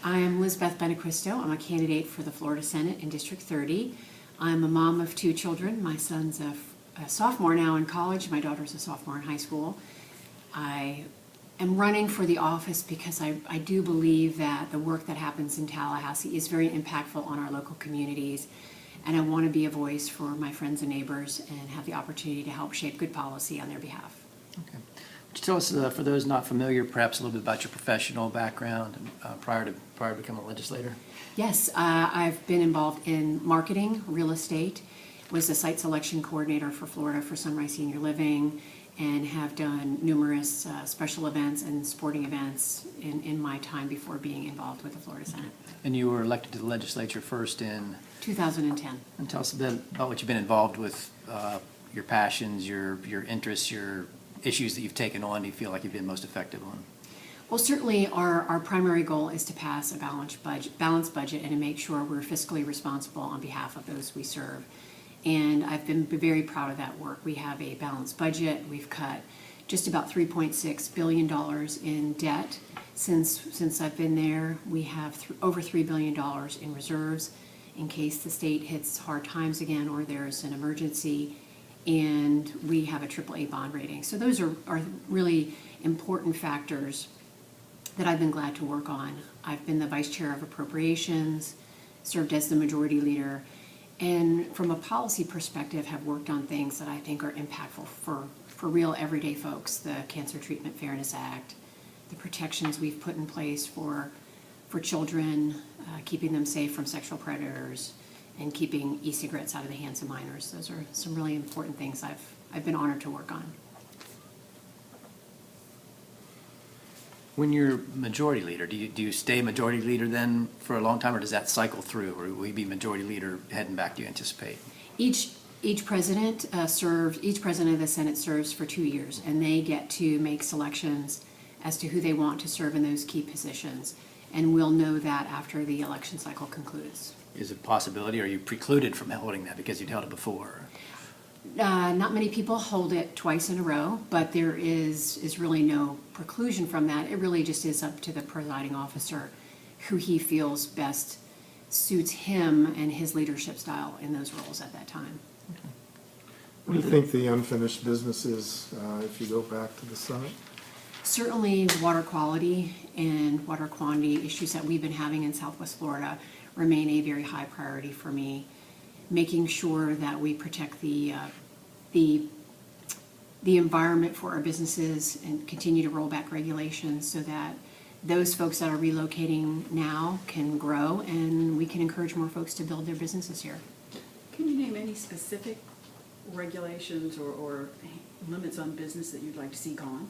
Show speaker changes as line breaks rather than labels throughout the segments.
I am Lizbeth Benacquisto. I'm a candidate for the Florida Senate in District 30. I'm a mom of 2 children. My son's a sophomore now in college. My daughter's a sophomore in high school. I am running for the office because I do believe that the work that happens in Tallahassee is very impactful on our local communities. And I want to be a voice for my friends and neighbors and have the opportunity to help shape good policy on their behalf.
Okay. Would you tell us, for those not familiar, perhaps a little bit about your professional background prior to becoming a legislator?
Yes, I've been involved in marketing, real estate, was the site selection coordinator for Florida for Sunrise Senior Living, and have done numerous special events and sporting events in my time before being involved with the Florida Senate.
And you were elected to the legislature first in?
2010.
And tell us a bit about what you've been involved with, your passions, your interests, your issues that you've taken on. Do you feel like you've been most effective on?
Well, certainly our primary goal is to pass a balanced budget and to make sure we're fiscally responsible on behalf of those we serve. And I've been very proud of that work. We have a balanced budget. We've cut just about $3.6 billion in debt since I've been there. We have over $3 billion in reserves in case the state hits hard times again or there's an emergency. And we have a AAA bond rating. So those are really important factors that I've been glad to work on. I've been the vice chair of appropriations, served as the majority leader, and from a policy perspective have worked on things that I think are impactful for real everyday folks. The Cancer Treatment Fairness Act, the protections we've put in place for children, keeping them safe from sexual predators, and keeping e-cigarettes out of the hands of minors. Those are some really important things I've been honored to work on.
When you're majority leader, do you stay majority leader then for a long time, or does that cycle through, or will you be majority leader heading back? Do you anticipate?
Each president each president of the Senate serves for 2 years, and they get to make selections as to who they want to serve in those key positions. And we'll know that after the election cycle concludes.
Is it a possibility, or are you precluded from holding that because you'd held it before?
Not many people hold it twice in a row, but there is really no preclusion from that. It really just is up to the presiding officer who he feels best suits him and his leadership style in those roles at that time.
Okay.
What do you think the unfinished business is if you go back to the Senate?
Certainly water quality and water quantity issues that we've been having in Southwest Florida remain a very high priority for me. Making sure that we protect the environment for our businesses and continue to roll back regulations so that those folks that are relocating now can grow and we can encourage more folks to build their businesses here.
Can you name any specific regulations or limits on business that you'd like to see gone?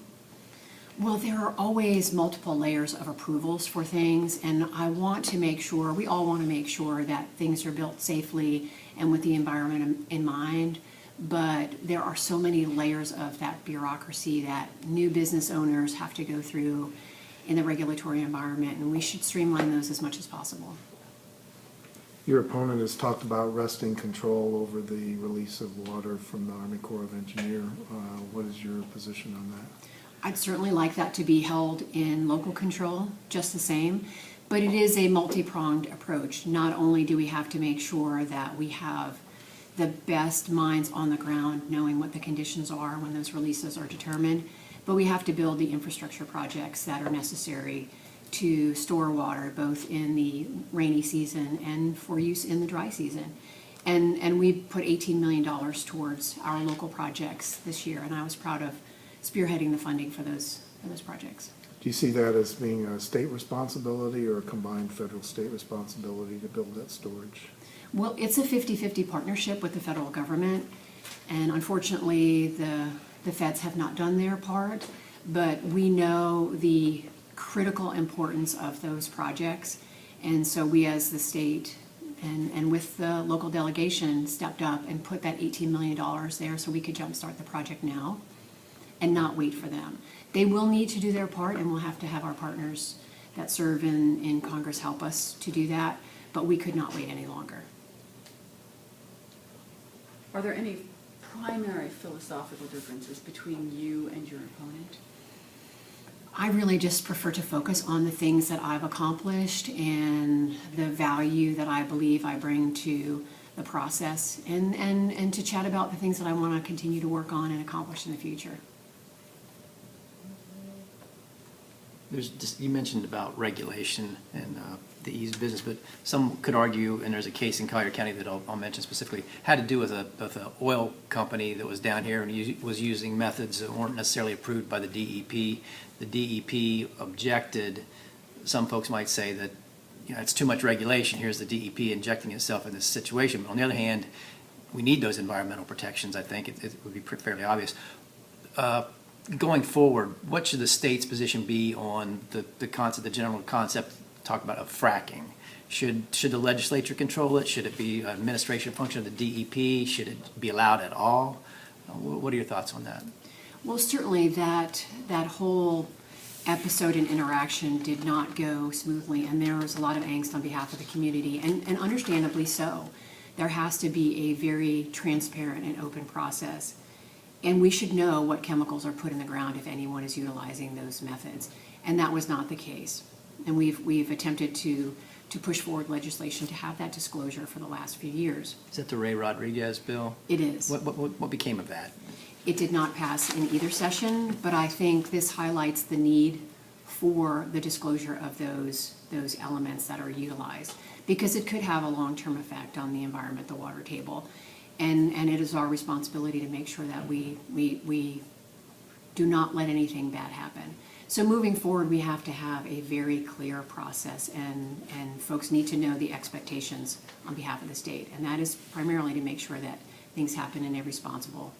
Well, there are always multiple layers of approvals for things, and I want to make sure, we all want to make sure that things are built safely and with the environment in mind, but there are so many layers of that bureaucracy that new business owners have to go through in the regulatory environment, and we should streamline those as much as possible.
Your opponent has talked about wresting control over the release of water from the Army Corps of Engineers. What is your position on that?
I'd certainly like that to be held in local control just the same, but it is a multi-pronged approach. Not only do we have to make sure that we have the best minds on the ground knowing what the conditions are when those releases are determined, but we have to build the infrastructure projects that are necessary to store water both in the rainy season and for use in the dry season. And we put $18 million towards our local projects this year, and I was proud of spearheading the funding for those projects.
Do you see that as being a state responsibility or a combined federal-state responsibility to build that storage?
Well, it's a 50-50 partnership with the federal government, and unfortunately the feds have not done their part, but we know the critical importance of those projects, and so we as the state and with the local delegation stepped up and put that $18 million there so we could jumpstart the project now and not wait for them. They will need to do their part, and we'll have to have our partners that serve in Congress help us to do that, but we could not wait any longer.
Are there any primary philosophical differences between you and your opponent?
I really just prefer to focus on the things that I've accomplished and the value that I believe I bring to the process, and to chat about the things that I want to continue to work on and accomplish in the future.
You mentioned about regulation and the ease of business, but some could argue, and there's a case in Collier County that I'll mention specifically, had to do with an oil company that was down here and was using methods that weren't necessarily approved by the DEP. The DEP objected. Some folks might say that, it's too much regulation. Here's the DEP injecting itself in this situation. But on the other hand, we need those environmental protections. I think it would be fairly obvious. Going forward, what should the state's position be on the concept, the general concept, talk about of fracking? Should the legislature control it? Should it be an administration function of the DEP? Should it be allowed at all? What are your thoughts on that?
Well, certainly that whole episode and interaction did not go smoothly, and there was a lot of angst on behalf of the community, and understandably so. There has to be a very transparent and open process, and we should know what chemicals are put in the ground if anyone is utilizing those methods, and that was not the case. And we've attempted to push forward legislation to have that disclosure for the last few years.
Is that the Ray Rodriguez bill?
It is.
What became of that?
It did not pass in either session, but I think this highlights the need for the disclosure of those elements that are utilized, because it could have a long-term effect on the environment, the water table, and it is our responsibility to make sure that we do not let anything bad happen. So moving forward, we have to have a very clear process, and folks need to know the expectations on behalf of the state, and that is primarily to make sure that things happen in a responsible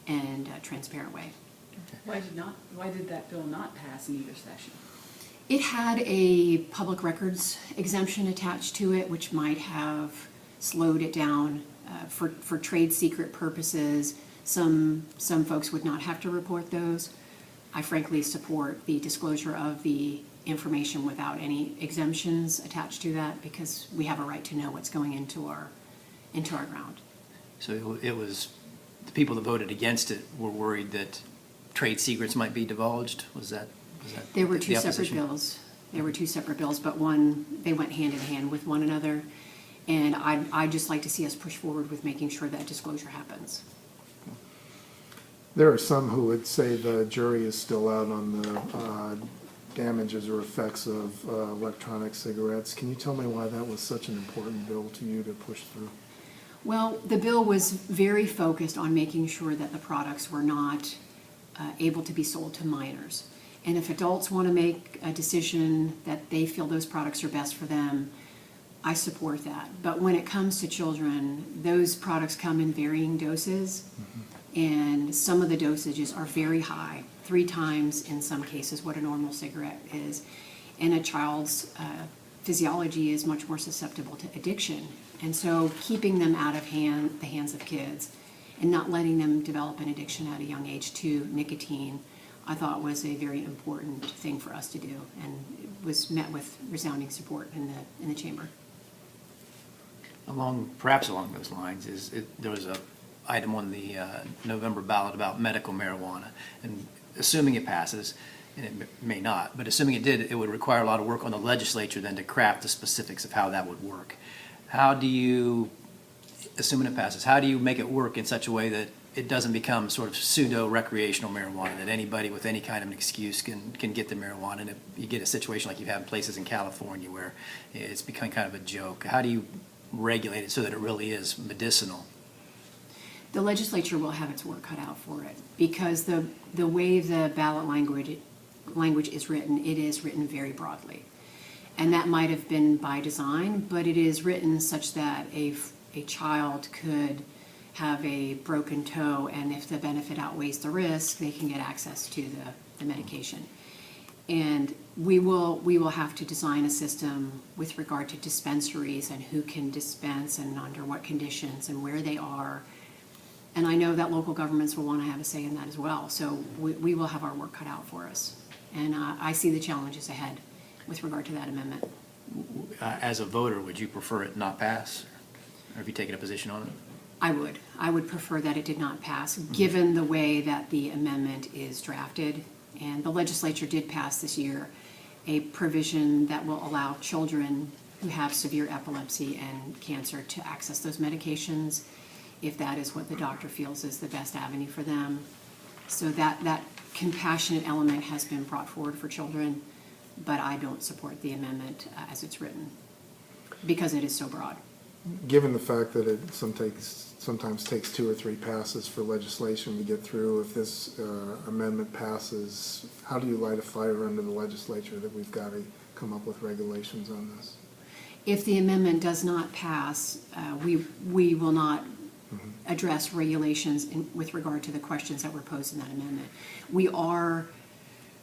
and transparent way.
Why did that bill not pass in either session?
It had a public records exemption attached to it, which might have slowed it down for trade secret purposes. Some folks would not have to report those. I frankly support the disclosure of the information without any exemptions attached to that, because we have a right to know what's going into our ground.
So it was, the people that voted against it were worried that trade secrets might be divulged? Was that
There were two
the
separate
opposition?
bills. There were two separate bills, but they went hand in hand with one another. And I'd just like to see us push forward with making sure that disclosure happens.
There are some who would say the jury is still out on the damages or effects of electronic cigarettes. Can you tell me why that was such an important bill to you to push through?
Well, the bill was very focused on making sure that the products were not able to be sold to minors. And if adults want to make a decision that they feel those products are best for them, I support that. But when it comes to children, those products come in varying doses, and some of the dosages are very high, 3 times in some cases what a normal cigarette is. And a child's physiology is much more susceptible to addiction. And so keeping them out of the hands of kids and not letting them develop an addiction at a young age to nicotine, I thought was a very important thing for us to do, and it was met with resounding support in the chamber.
Perhaps along those lines, there was a item on the November ballot about medical marijuana, and assuming it passes, and it may not, but assuming it did, it would require a lot of work on the legislature then to craft the specifics of how that would work. How do you, assuming it passes, how do you make it work in such a way that it doesn't become sort of pseudo-recreational marijuana, that anybody with any kind of an excuse can get the marijuana, and if you get a situation like you have in places in California where it's become kind of a joke? How do you regulate it so that it really is medicinal?
The legislature will have its work cut out for it, because the way the ballot language is written, it is written very broadly. And that might have been by design, but it is written such that a child could have a broken toe, and if the benefit outweighs the risk, they can get access to the medication. And we will have to design a system with regard to dispensaries and who can dispense and under what conditions and where they are. And I know that local governments will want to have a say in that as well. So we will have our work cut out for us. And I see the challenges ahead with regard to that amendment.
As a voter, would you prefer it not pass? Or have you taken a position on it?
I would prefer that it did not pass, given the way that the amendment is drafted. And the legislature did pass this year a provision that will allow children who have severe epilepsy and cancer to access those medications if that is what the doctor feels is the best avenue for them. So that compassionate element has been brought forward for children, but I don't support the amendment as it's written because it is so broad.
Given the fact that it sometimes takes 2 or 3 passes for legislation to get through, if this amendment passes, how do you light a fire under the legislature that we've got to come up with regulations on this?
If the amendment does not pass, we will not address regulations with regard to the questions that were posed in that amendment.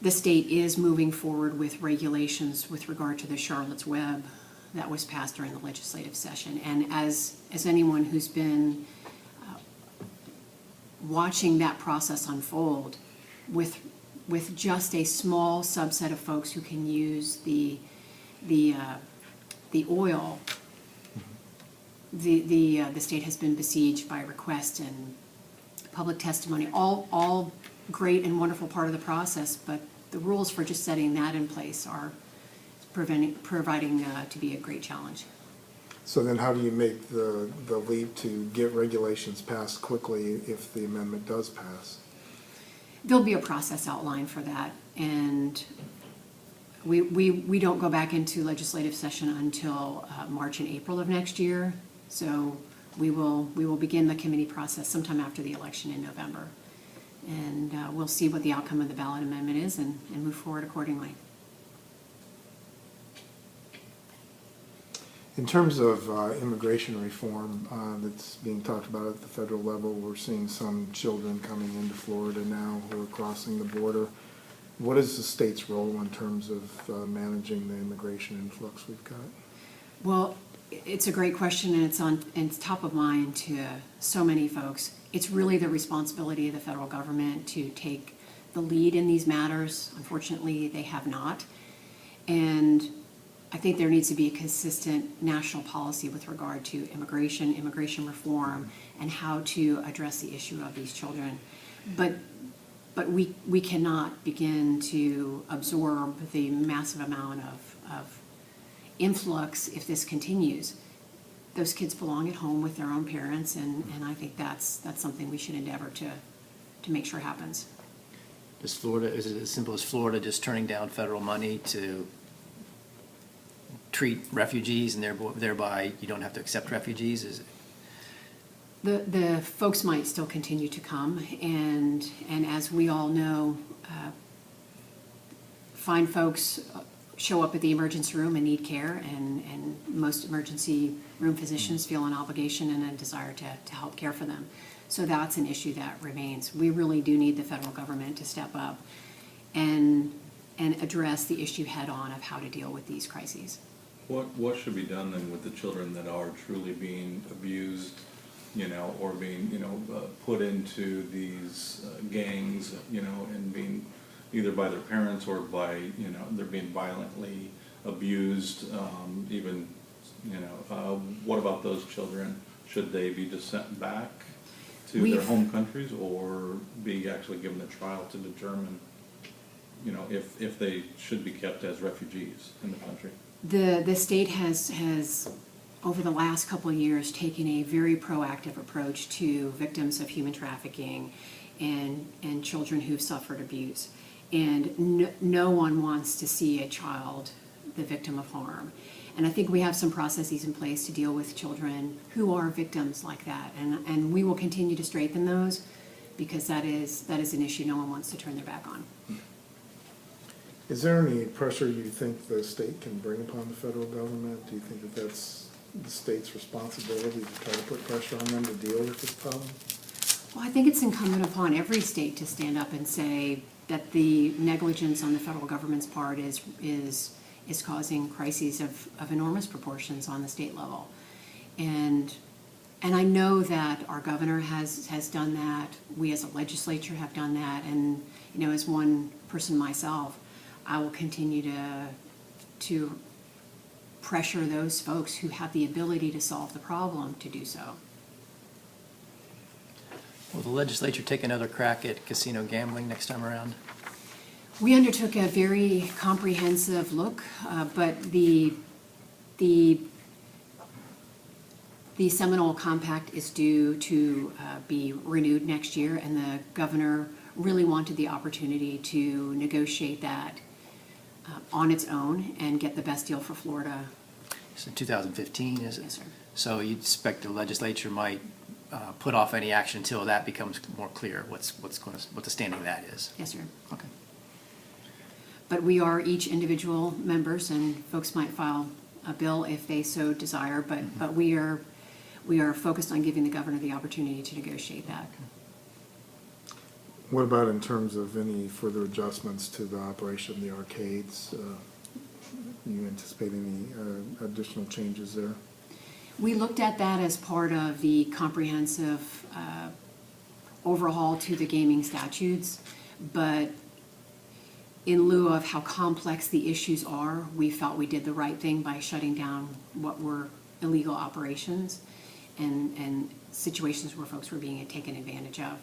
The state is moving forward with regulations with regard to the Charlotte's Web that was passed during the legislative session. And as anyone who's been watching that process unfold with just a small subset of folks who can use the oil, the state has been besieged by requests and public testimony, all great and wonderful part of the process, but the rules for just setting that in place are proving to be a great challenge.
So then how do you make the leap to get regulations passed quickly if the amendment does pass?
There'll be a process outlined for that, and we don't go back into legislative session until March and April of next year. So we will begin the committee process sometime after the election in November, and we'll see what the outcome of the ballot amendment is and move forward accordingly.
In terms of immigration reform that's being talked about at the federal level, we're seeing some children coming into Florida now who are crossing the border. What is the state's role in terms of managing the immigration influx we've got?
Well, it's a great question, and it's top of mind to so many folks. It's really the responsibility of the federal government to take the lead in these matters. Unfortunately, they have not. And I think there needs to be a consistent national policy with regard to immigration reform, and how to address the issue of these children. But we cannot begin to absorb the massive amount of influx if this continues. Those kids belong at home with their own parents, and I think that's something we should endeavor to make sure happens.
Is it as simple as Florida just turning down federal money to treat refugees, and thereby you don't have to accept refugees? Is it?
The folks might still continue to come, and as we all know, fine folks show up at the emergency room and need care, and most emergency room physicians feel an obligation and a desire to help care for them. So that's an issue that remains. We really do need the federal government to step up and address the issue head on of how to deal with these crises.
What should be done then with the children that are truly being abused, or being, put into these gangs, and being either by their parents or by, they're being violently abused, even, what about those children? Should they be just sent back to their home countries, or be actually given a trial to determine, if they should be kept as refugees in the country?
The state has over the last couple of years taken a very proactive approach to victims of human trafficking and children who've suffered abuse. And no one wants to see a child the victim of harm. And I think we have some processes in place to deal with children who are victims like that. And we will continue to strengthen those, because that is an issue no one wants to turn their back on.
Is there any pressure you think the state can bring upon the federal government? Do you think that that's the state's responsibility to try to put pressure on them to deal with this problem?
Well, I think it's incumbent upon every state to stand up and say that the negligence on the federal government's part is causing crises of enormous proportions on the state level. And I know that our governor has done that. We as a legislature have done that. And, as one person myself, I will continue to pressure those folks who have the ability to solve the problem to do so.
Will the legislature take another crack at casino gambling next time around?
We undertook a very comprehensive look, but the Seminole Compact is due to be renewed next year, and the governor really wanted the opportunity to negotiate that on its own and get the best deal for Florida.
It's in 2015, is it?
Yes, sir.
So you'd expect the legislature might put off any action until that becomes more clear, what the standing of that is?
Yes, sir.
Okay.
But we are each individual members, and folks might file a bill if they so desire, but we are focused on giving the governor the opportunity to negotiate that.
What about in terms of any further adjustments to the operation of the arcades? You anticipate any additional changes there?
We looked at that as part of the comprehensive overhaul to the gaming statutes, but in lieu of how complex the issues are, we felt we did the right thing by shutting down what were illegal operations and situations where folks were being taken advantage of.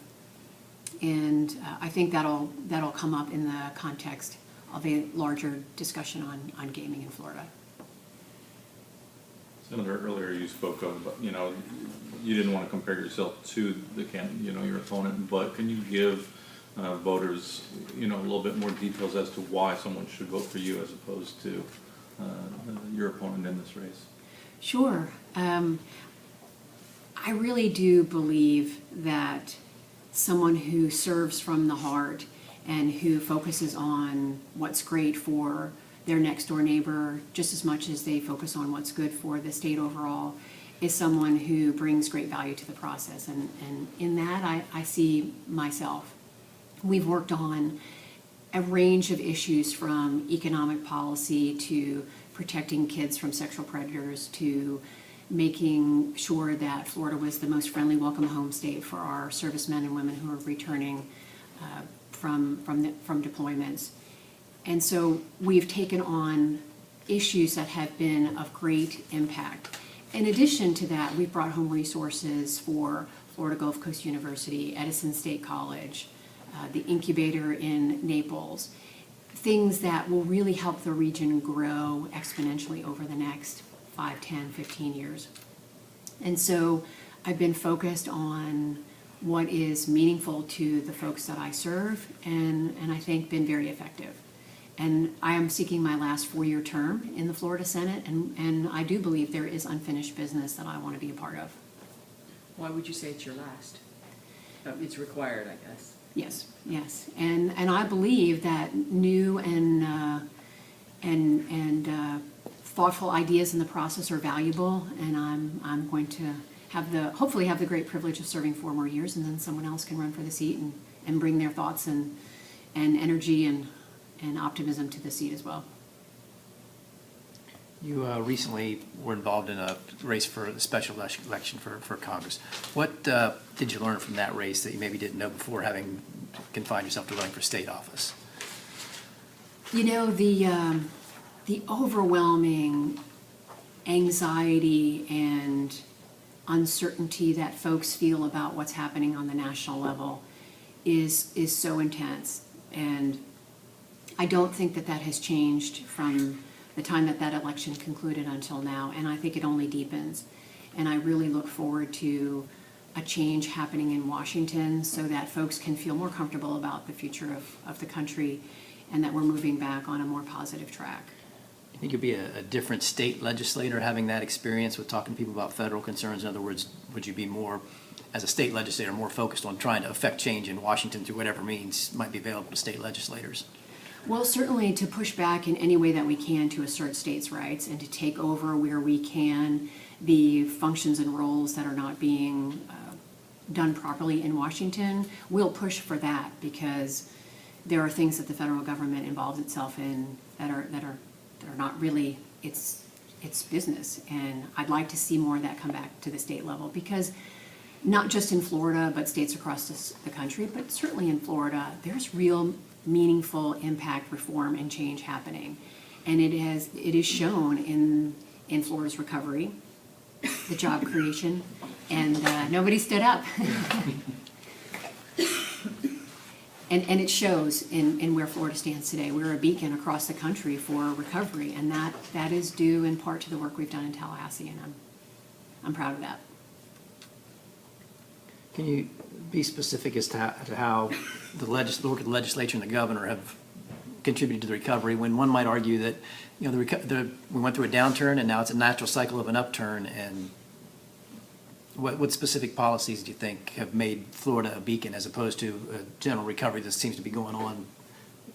And I think that'll come up in the context of a larger discussion on gaming in Florida.
Senator, earlier you spoke of, you know, you didn't want to compare yourself to your opponent, but can you give voters, you know, a little bit more details as to why someone should vote for you as opposed to your opponent in this race?
Sure. I really do believe that someone who serves from the heart and who focuses on what's great for their next door neighbor just as much as they focus on what's good for the state overall is someone who brings great value to the process. And in that, I see myself. We've worked on a range of issues from economic policy to protecting kids from sexual predators to making sure that Florida was the most friendly, welcome home state for our servicemen and women who are returning from deployments. And so we've taken on issues that have been of great impact. In addition to that, we've brought home resources for Florida Gulf Coast University, Edison State College, the incubator in Naples, things that will really help the region grow exponentially over the next 5, 10, 15 years. And so I've been focused on what is meaningful to the folks that I serve and I think been very effective. And I am seeking my last 4-year term in the Florida Senate, and I do believe there is unfinished business that I want to be a part of.
Why would you say it's your last? It's required, I guess.
Yes, yes, and I believe that new and thoughtful ideas in the process are valuable, and I'm going to hopefully have the great privilege of serving 4 more years, and then someone else can run for the seat and bring their thoughts and energy and optimism to the seat as well.
You recently were involved in a race for the special election for Congress. What did you learn from that race that you maybe didn't know before, having confined yourself to running for state office?
You know, the overwhelming anxiety and uncertainty that folks feel about what's happening on the national level is so intense, and I don't think that has changed from the time that election concluded until now, and I think it only deepens. And I really look forward to a change happening in Washington so that folks can feel more comfortable about the future of the country and that we're moving back on a more positive track.
You think you'd be a different state legislator having that experience with talking to people about federal concerns? In other words, would you be more, as a state legislator, more focused on trying to affect change in Washington through whatever means might be available to state legislators?
Well, certainly to push back in any way that we can to assert states' rights and to take over where we can the functions and roles that are not being done properly in Washington. We'll push for that because there are things that the federal government involves itself in that are not really its business. And I'd like to see more of that come back to the state level because not just in Florida, but states across the country, but certainly in Florida, there's real meaningful impact, reform, and change happening. And it is shown in Florida's recovery, the job creation, and nobody stood up. And it shows in where Florida stands today. We're a beacon across the country for recovery, and that is due in part to the work we've done in Tallahassee, and I'm proud of that.
Can you be specific as to how the legislature and the governor have contributed to the recovery, when one might argue that, you know, we went through a downturn and now it's a natural cycle of an upturn, and what specific policies do you think have made Florida a beacon as opposed to a general recovery that seems to be going on,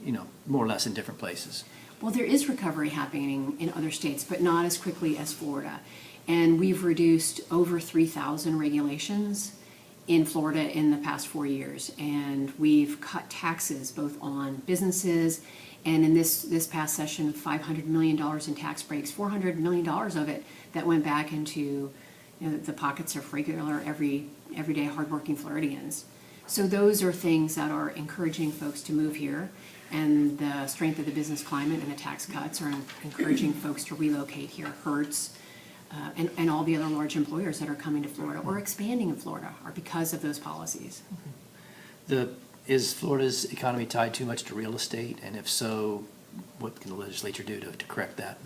you know, more or less in different places?
Well, there is recovery happening in other states, but not as quickly as Florida. And we've reduced over 3,000 regulations in Florida in the past 4 years. And we've cut taxes both on businesses, and in this past session, $500 million in tax breaks, $400 million of it that went back into, you know, the pockets of regular, everyday hardworking Floridians. So those are things that are encouraging folks to move here, and the strength of the business climate and the tax cuts are encouraging folks to relocate here. Hertz, and all the other large employers that are coming to Florida or expanding in Florida are because of those policies.
Is Florida's economy tied too much to real estate? And if so, what can the legislature do to correct that?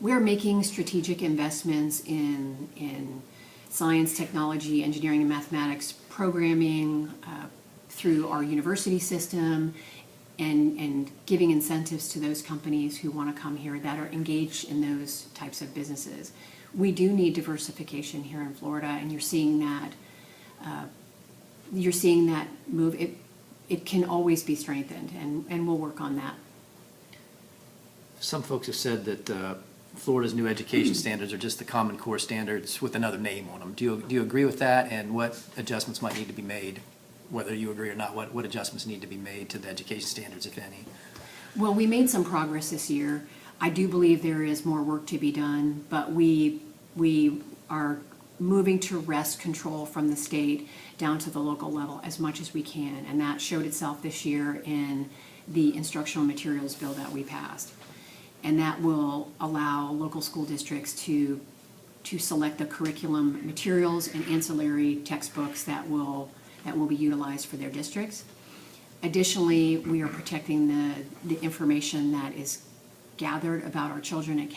We're making strategic investments in science, technology, engineering, and mathematics programming through our university system, and giving incentives to those companies who want to come here that are engaged in those types of businesses. We do need diversification here in Florida, and you're seeing that. You're seeing that move. It can always be strengthened, and we'll work on that.
Some folks have said that Florida's new education standards are just the Common Core standards with another name on them. Do you agree with that, and what adjustments might need to be made? Whether you agree or not, what adjustments need to be made to the education standards, if any?
Well, we made some progress this year. I do believe there is more work to be done, but we are moving to wrest control from the state down to the local level as much as we can, and that showed itself this year in the instructional materials bill that we passed. And that will allow local school districts to select the curriculum materials and ancillary textbooks that will be utilized for their districts. Additionally, we are protecting the information that is gathered about our children. It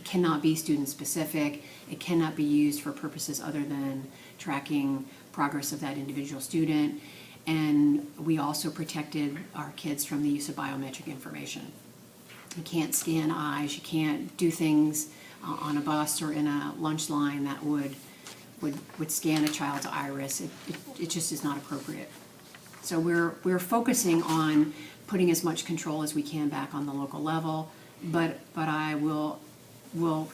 cannot be student specific. It cannot be used for purposes other than tracking progress of that individual student. And we also protected our kids from the use of biometric information. You can't scan eyes, you can't do things on a bus or in a lunch line that would scan a child's iris. It just is not appropriate. So we're focusing on putting as much control as we can back on the local level, but I will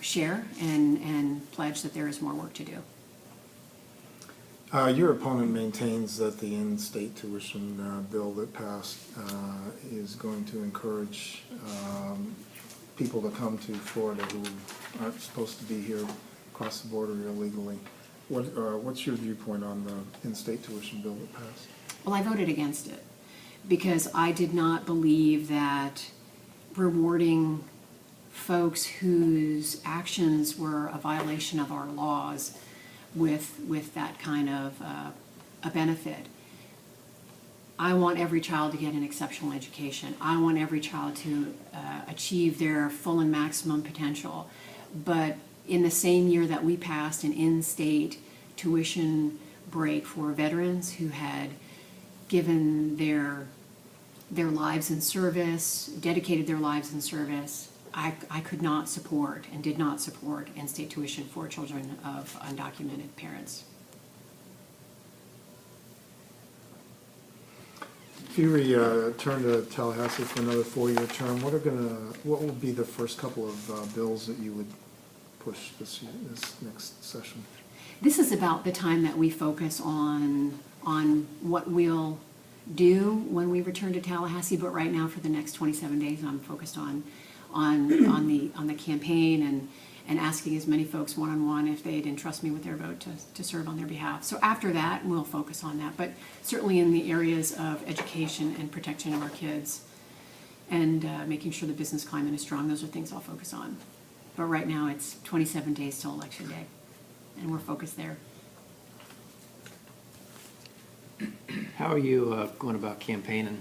share and pledge that there is more work to do.
Your opponent maintains that the in-state tuition bill that passed is going to encourage people to come to Florida who aren't supposed to be here, across the border illegally. What's your viewpoint on the in-state tuition bill that passed?
Well, I voted against it because I did not believe that rewarding folks whose actions were a violation of our laws with that kind of a benefit. I want every child to get an exceptional education. I want every child to achieve their full and maximum potential. But in the same year that we passed an in-state tuition break for veterans who had given their lives in service, dedicated their lives in service, I could not support and did not support in-state tuition for children of undocumented parents.
If you return to Tallahassee for another 4-year term, what will be the first couple of bills that you would push this next session?
This is about the time that we focus on what we'll do when we return to Tallahassee, but right now for the next 27 days I'm focused on the campaign and asking as many folks one-on-one if they'd entrust me with their vote to serve on their behalf. So after that, we'll focus on that, but certainly in the areas of education and protection of our kids and making sure the business climate is strong, those are things I'll focus on. But right now, it's 27 days till Election Day, and we're focused there.
How are you going about campaigning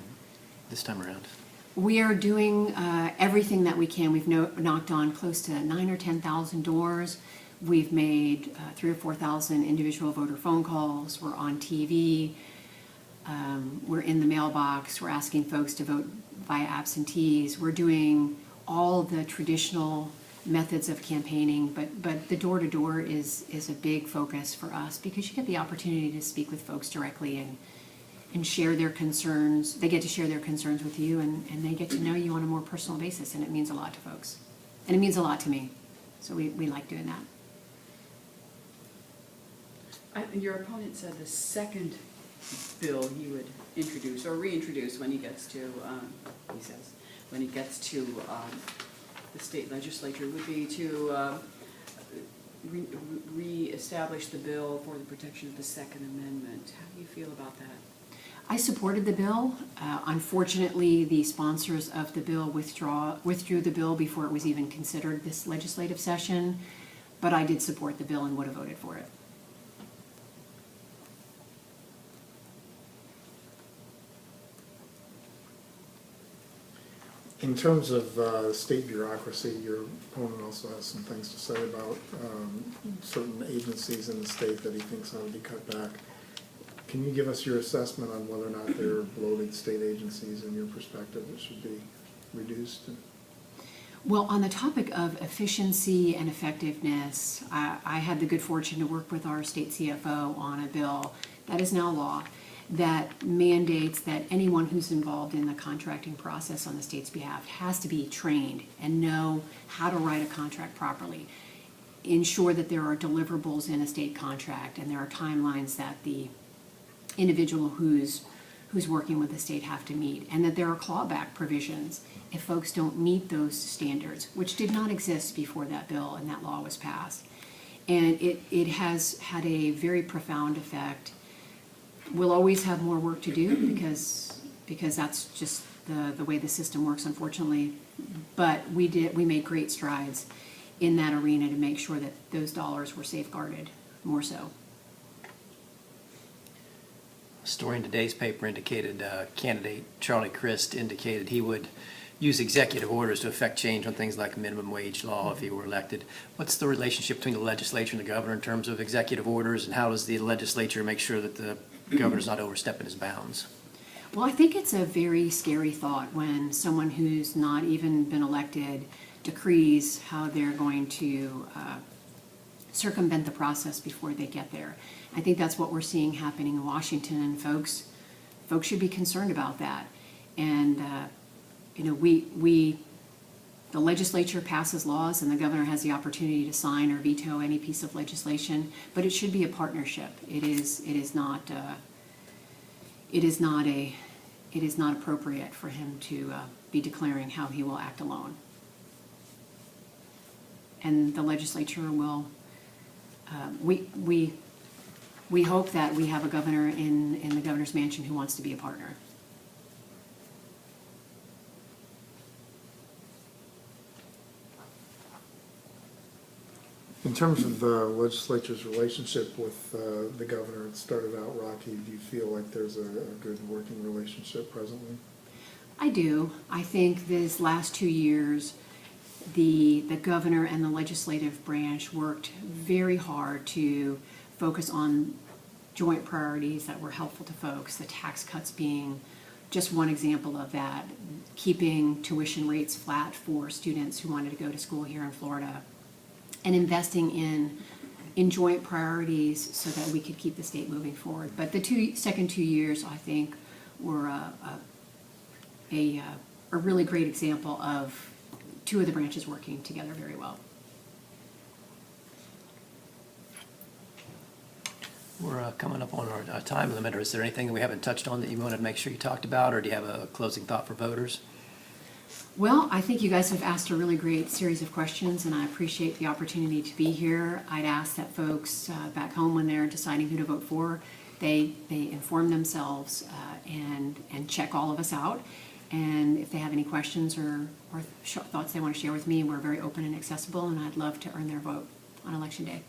this time around?
We are doing everything that we can. We've knocked on close to 9,000 or 10,000 doors. We've made 3,000 or 4,000 individual voter phone calls. We're on TV. We're in the mailbox. We're asking folks to vote via absentees. We're doing all the traditional methods of campaigning, but the door-to-door is a big focus for us because you get the opportunity to speak with folks directly and share their concerns. They get to share their concerns with you, and they get to know you on a more personal basis, and it means a lot to folks. And it means a lot to me. So we like doing that.
Your opponent said the second bill he would introduce or reintroduce when he gets to, he says, when he gets to the state legislature would be to re-establish the bill for the protection of the Second Amendment. How do you feel about that?
I supported the bill. Unfortunately, the sponsors of the bill withdrew the bill before it was even considered this legislative session, but I did support the bill and would have voted for it.
In terms of state bureaucracy, your opponent also has some things to say about certain agencies in the state that he thinks ought to be cut back. Can you give us your assessment on whether or not they're bloated state agencies in your perspective that should be reduced?
Well, on the topic of efficiency and effectiveness, I had the good fortune to work with our state CFO on a bill that is now law that mandates that anyone who's involved in the contracting process on the state's behalf has to be trained and know how to write a contract properly, ensure that there are deliverables in a state contract and there are timelines that the individual who's working with the state have to meet, and that there are clawback provisions if folks don't meet those standards, which did not exist before that bill and that law was passed. And it has had a very profound effect. We'll always have more work to do because that's just the way the system works, unfortunately. But we made great strides in that arena to make sure that those dollars were safeguarded more so.
A story in today's paper indicated candidate Charlie Crist indicated he would use executive orders to affect change on things like minimum wage law if he were elected. What's the relationship between the legislature and the governor in terms of executive orders, and how does the legislature make sure that the governor's not overstepping his bounds?
Well, I think it's a very scary thought when someone who's not even been elected decrees how they're going to circumvent the process before they get there. I think that's what we're seeing happening in Washington, and folks should be concerned about that. And the legislature passes laws, and the governor has the opportunity to sign or veto any piece of legislation. But it should be a partnership. It is not appropriate for him to be declaring how he will act alone. And the legislature will. We hope that we have a governor in the governor's mansion who wants to be a partner.
In terms of the legislature's relationship with the governor, it started out rocky. Do you feel like there's a good working relationship presently?
I do. I think these last 2 years, the governor and the legislative branch worked very hard to focus on joint priorities that were helpful to folks, the tax cuts being just one example of that, keeping tuition rates flat for students who wanted to go to school here in Florida, and investing in joint priorities so that we could keep the state moving forward. But the second 2 years, I think, were a really great example of two of the branches working together very well.
We're coming up on our time limit. Or is there anything that we haven't touched on that you wanted to make sure you talked about, or do you have a closing thought for voters?
Well, I think you guys have asked a really great series of questions, and I appreciate the opportunity to be here. I'd ask that folks back home, when they're deciding who to vote for, they inform themselves and check all of us out. And if they have any questions or thoughts they want to share with me, we're very open and accessible, and I'd love to earn their vote on Election Day.